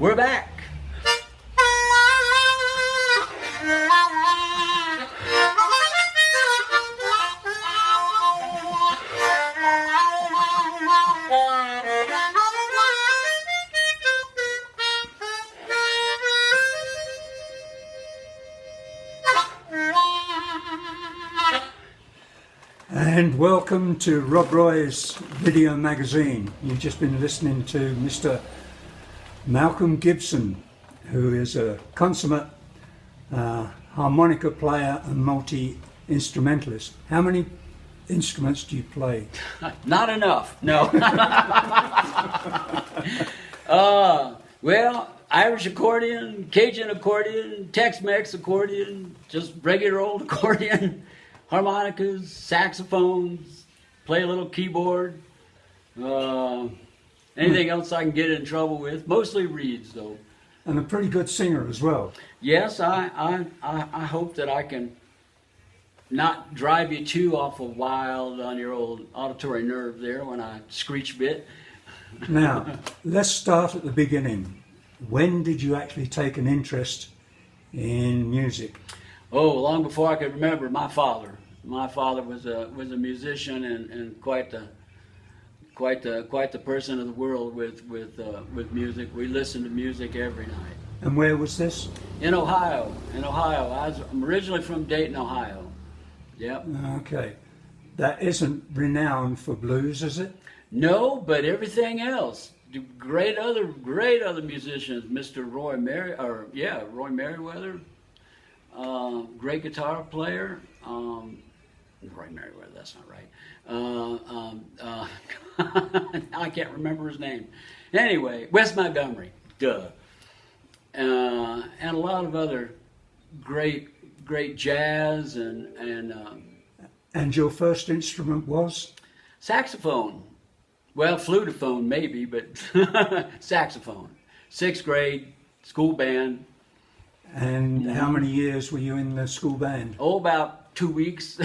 We're back. And welcome to Rob Roy's video magazine. You've just been listening to Mr. Malkum Gibson, who is a consummate harmonica player and multi-instrumentalist. How many instruments do you play? Not enough, no. Well, Irish accordion, Cajun accordion, Tex-Mex accordion, just regular old accordion, harmonicas, saxophones, play a little keyboard, anything else I can get in trouble with, mostly reeds though. And a pretty good singer as well. Yes, I hope that I can not drive you too awful wild on your old auditory nerve there when I screech a bit. Now, let's start at the beginning. When did you actually take an interest in music? Oh, long before I could remember. My father was a musician and quite the person of the world with music. We listened to music every night. And where was this? In Ohio. I'm originally from Dayton, Ohio. Yep. Okay. That isn't renowned for blues, is it? No, but everything else. Great other musicians. Mr. Roy Merriweather, great guitar player. Roy Merriweather, that's not right. I can't remember his name. Anyway, Wes Montgomery, duh. And a lot of other great jazz And your first instrument was? saxophone. Well, flutophone maybe, but saxophone. 6th grade, school band. And how many years were you in the school band? Oh, about 2 weeks.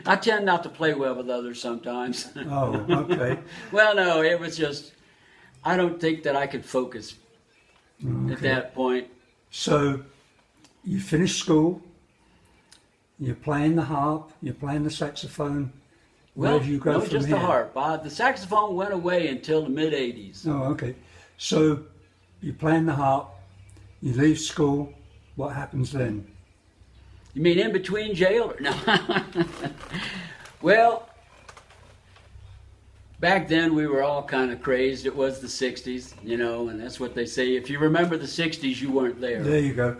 I tend not to play well with others sometimes. Oh, okay. Well, no, it was just, I don't think that I could focus at that point. So you finished school, you're playing the harp, you're playing the saxophone. Where do you go from just here? the harp. The saxophone went away until the mid-'80s. Oh, okay. So you're playing the harp, you leave school, what happens then? You mean in between jail? No. Well, back then we were all kind of crazed. It was the 60s, and that's what they say. If you remember the 60s, you weren't there. There you go.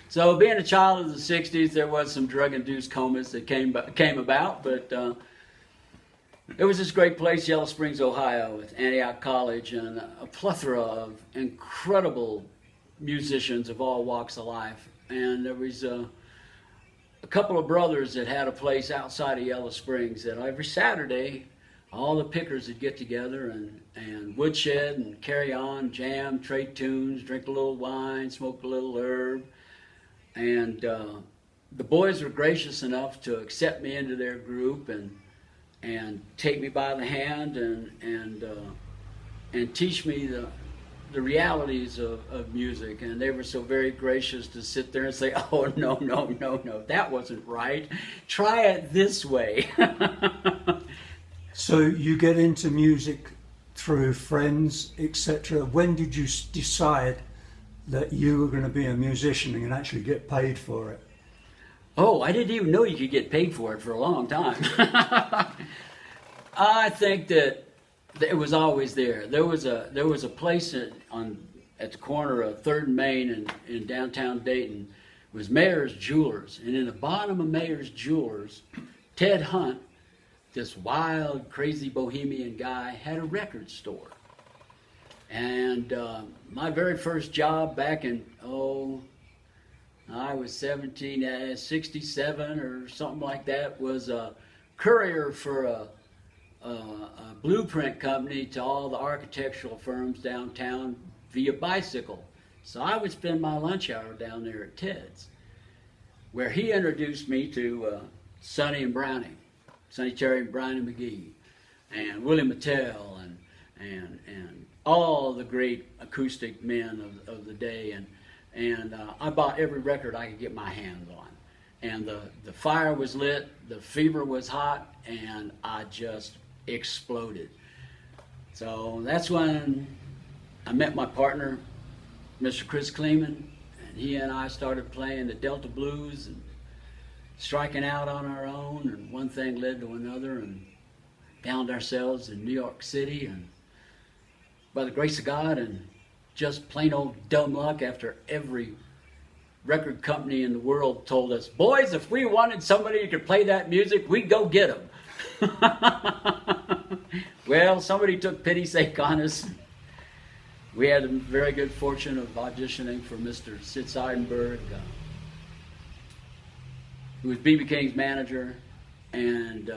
So being a child of the 60s, there was some drug-induced comas that came about, but it was this great place, Yellow Springs, Ohio, with Antioch College and a plethora of incredible musicians of all walks of life. And there was a couple of brothers that had a place outside of Yellow Springs that every Saturday, all the pickers would get together and woodshed and carry on, jam, trade tunes, drink a little wine, smoke a little herb. And the boys were gracious enough to accept me into their group and take me by the hand and teach me the realities of music. And they were so very gracious to sit there and say, "Oh, no, that wasn't right. Try it this way." So you get into music through friends, etc. When did you decide that you were going to be a musician and actually get paid for it? Oh, I didn't even know you could get paid for it for a long time. I think that it was always there. There was a place at the corner of 3rd and Main in downtown Dayton. It was Mayer's Jewelers, and in the bottom of Mayer's Jewelers, Ted Hunt, this wild, crazy bohemian guy, had a record store. And my very first job back in, I was 67 or something like that, was a courier for a blueprint company to all the architectural firms downtown via bicycle. So I would spend my lunch hour down there at Ted's, where he introduced me to Sonny and Browning, Sonny Terry and Brownie McGee, and Willie Mattel, and all the great acoustic men of the day, and I bought every record I could get my hands on. And the fire was lit, the fever was hot, and I just exploded. So that's when I met my partner, Mr. Chris Kleeman, and he and I started playing the Delta Blues and striking out on our own, and one thing led to another, and found ourselves in New York City, and by the grace of God and just plain old dumb luck, after every record company in the world told us, boys, if we wanted somebody who could play that music, we'd go get them. Well, somebody took pity's sake on us. We had the very good fortune of auditioning for Mr. Sid Seidenberg, who was B.B. King's manager, and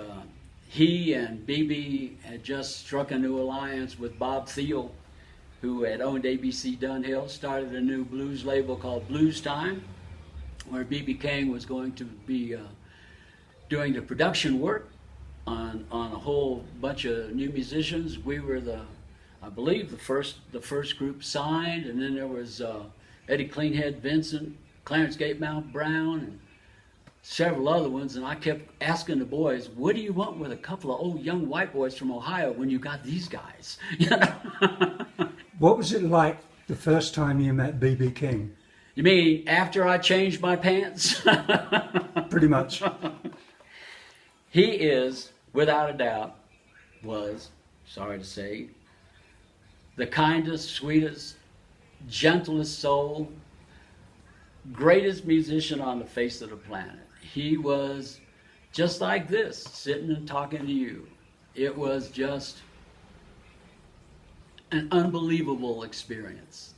he and B.B. had just struck a new alliance with Bob Thiel, who had owned ABC Dunhill, started a new blues label called Blues Time, where B.B. King was going to be doing the production work on a whole bunch of new musicians. We were I believe the first group signed, and then there was Eddie Cleanhead Vincent, Clarence Gatemouth Brown, and several other ones, and I kept asking the boys, what do you want with a couple of old young white boys from Ohio when you got these guys? You know? What was it like the first time you met B.B. King? You mean after I changed my pants? Pretty much. He is, without a doubt, was, sorry to say, the kindest, sweetest, gentlest soul, greatest musician on the face of the planet. He was just like this, sitting and talking to you. It was just an unbelievable experience.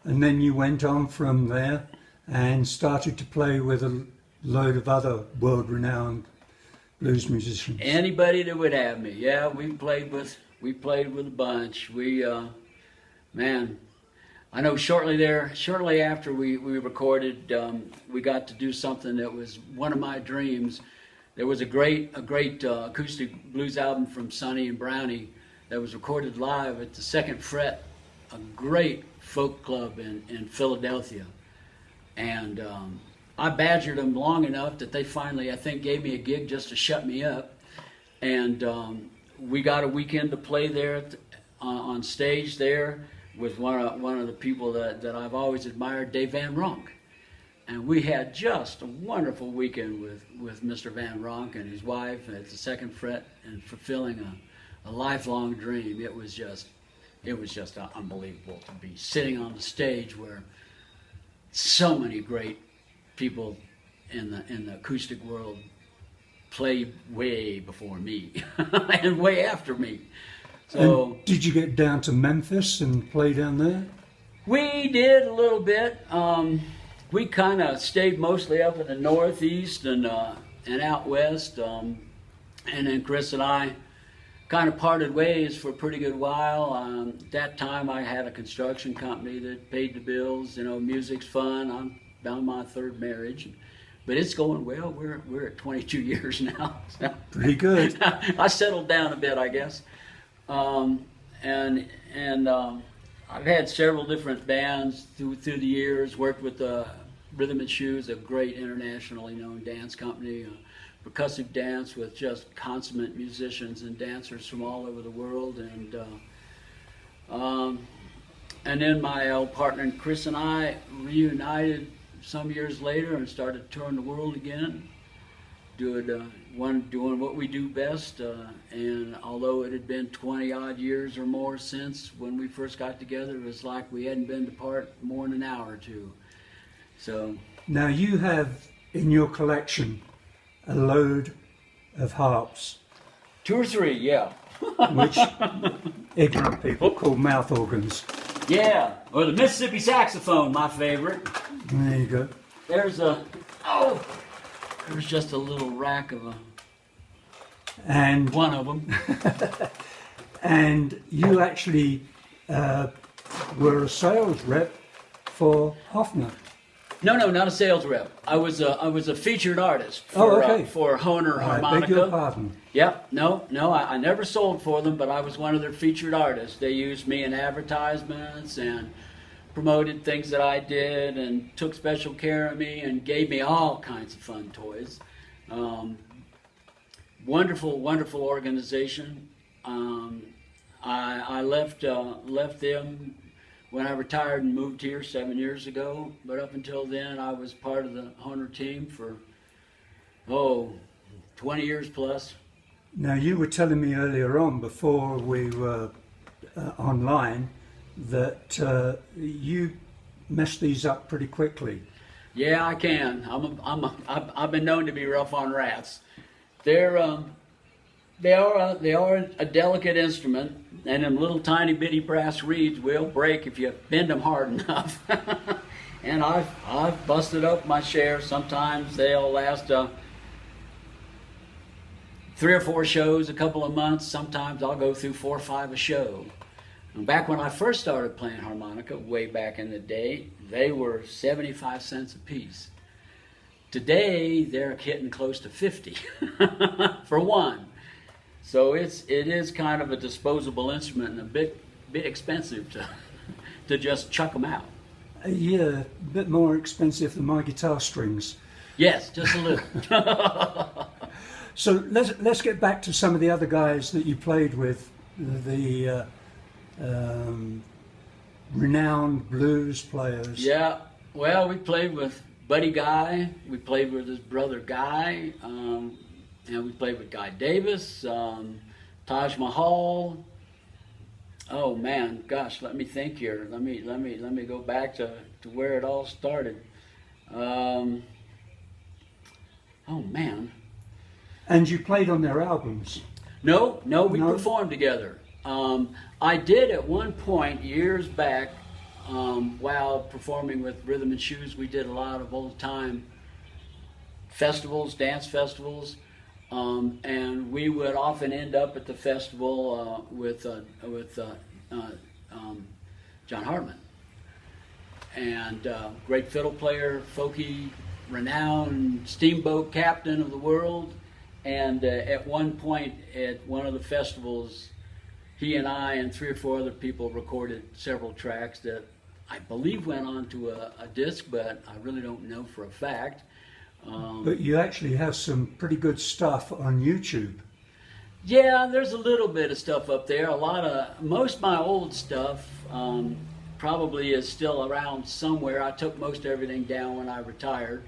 And then you went on from there and started to play with a load of other world-renowned blues musicians. Anybody that would have me, yeah, we played with a bunch. Man, I know shortly after we recorded, we got to do something that was one of my dreams. There was a great acoustic blues album from Sonny and Brownie that was recorded live at the Second Fret, a great folk club in Philadelphia. And I badgered them long enough that they finally, I think, gave me a gig just to shut me up. And we got a weekend to play there on stage there with one of the people that I've always admired, Dave Van Ronk. And we had just a wonderful weekend with Mr. Van Ronk and his wife at the Second Fret, and fulfilling a lifelong dream. It was just unbelievable to be sitting on the stage where so many great people in the acoustic world played way before me and way after me. So, and did you get down to Memphis and play down there? We did a little bit. We kind of stayed mostly up in the Northeast and out west. And then Chris and I kind of parted ways for a pretty good while. At that time, I had a construction company that paid the bills. You know, music's fun. I'm on my third marriage, but it's going well. We're at 22 years now. So pretty good. I settled down a bit, I guess. And I've had several different bands through the years. Worked with Rhythm and Shoes, a great internationally known dance company. Percussive dance with just consummate musicians and dancers from all over the world, and then my old partner Chris and I reunited some years later and started touring the world again, doing what we do best. And although it had been 20 odd years or more since when we first got together, it was like we hadn't been apart more than an hour or two. So now you have in your collection a load of harps. 2 or 3, yeah. Which ignorant people call mouth organs. Yeah, or the Mississippi saxophone, my favorite. There you go. There's just a little rack of and one of them. And you actually were a sales rep for Hofner. No, no, not a sales rep. I was a featured artist Oh, for okay. for Hohner I beg Harmonica. your pardon. Yep. No, I never sold for them, but I was one of their featured artists. They used me in advertisements and promoted things that I did and took special care of me and gave me all kinds of fun toys. Wonderful, wonderful organization. I left them when I retired and moved here 7 years ago. But up until then, I was part of the Hohner team for 20 years plus. Now, you were telling me earlier on, before we were online, that you messed these up pretty quickly. Yeah, I can. I've been known to be rough on rats. They are a delicate instrument, and them little tiny bitty brass reeds will break if you bend them hard enough. And I've busted up my share. Sometimes they'll last 3 or 4 shows, a couple of months. Sometimes I'll go through 4 or 5 a show. And back when I first started playing harmonica, way back in the day, they were 75 cents a piece. Today, they're hitting close to 50 for one. So it is kind of a disposable instrument and a bit expensive to just chuck them out. Yeah, a bit more expensive than my guitar strings. Yes, just a little. So let's get back to some of the other guys that you played with, the renowned blues players. Yeah, well, we played with Buddy Guy, we played with his brother Guy, and we played with Guy Davis, Taj Mahal. Oh man, gosh, let me think here. Let me go back to where it all started. Oh man. And you played on their albums. No, we performed together. I did at one point years back, while performing with Rhythm and Shoes. We did a lot of old time festivals, dance festivals, and we would often end up at the festival with John Hartman, and great fiddle player, folky, renowned steamboat captain of the world. And at one point at one of the festivals, he and I and 3 or 4 other people recorded several tracks that I believe went onto a disc, but I really don't know for a fact. But you actually have some pretty good stuff on YouTube. Yeah, there's a little bit of stuff up there. Most of my old stuff probably is still around somewhere. I took most everything down when I retired.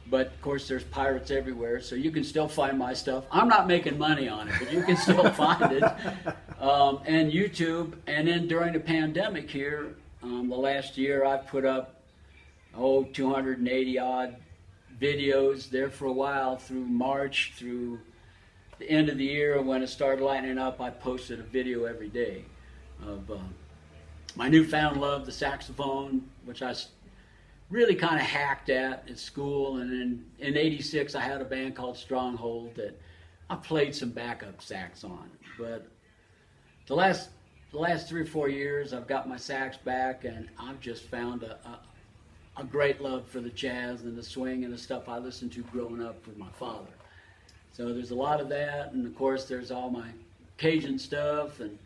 But of course there's pirates everywhere, so you can still find my stuff. I'm not making money on it, but you can still find it. And YouTube, and then during the pandemic here, the last year I've put up 280 odd videos there for a while through March, through the end of the year. When it started lightening up, I posted a video every day of my newfound love, the saxophone, which I really kind of hacked at school. And then in '86 I had a band called Stronghold that I played some backup sax on. But the last 3 or 4 years I've got my sax back, and I've just found a great love for the jazz and the swing and the stuff I listened to growing up with my father. So there's a lot of that, and of course there's all my Cajun stuff, and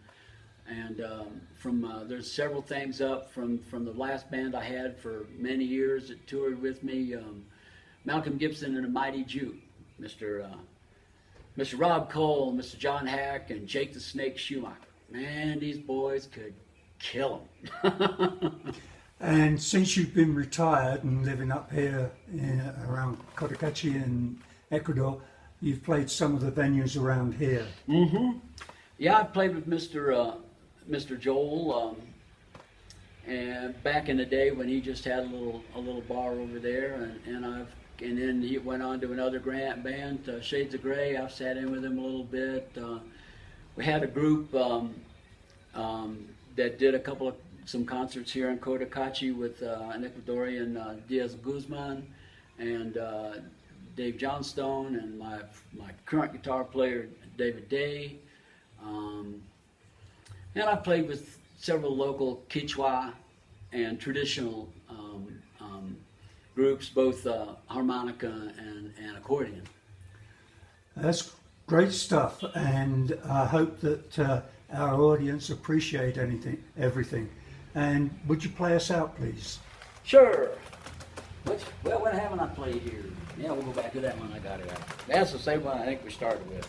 there's several things up from the last band I had for many years that toured with me, Malkum Gibson and the Mighty Juke, Mr. Rob Cole, Mr. John Hack, and Jake the Snake Schumacher. Man, these boys could kill them. And since you've been retired and living up here around Cotacachi in Ecuador, you've played some of the venues around here. Mm-hmm. Yeah, I've played with Mr. Joel, and back in the day when he just had a little bar over there, and then he went on to another band, Shades of Grey. I've sat in with him a little bit. We had a group that did some concerts here in Cotacachi with an Ecuadorian, Diaz Guzman, and Dave Johnstone, and my current guitar player, David Day. And I've played with several local Quechua and traditional groups, both harmonica and accordion. That's great stuff, and I hope that our audience appreciate everything. And would you play us out, please? Sure. Well, what haven't I played here? Yeah, we'll go back to that one. I got it out. That's the same one I think we started with.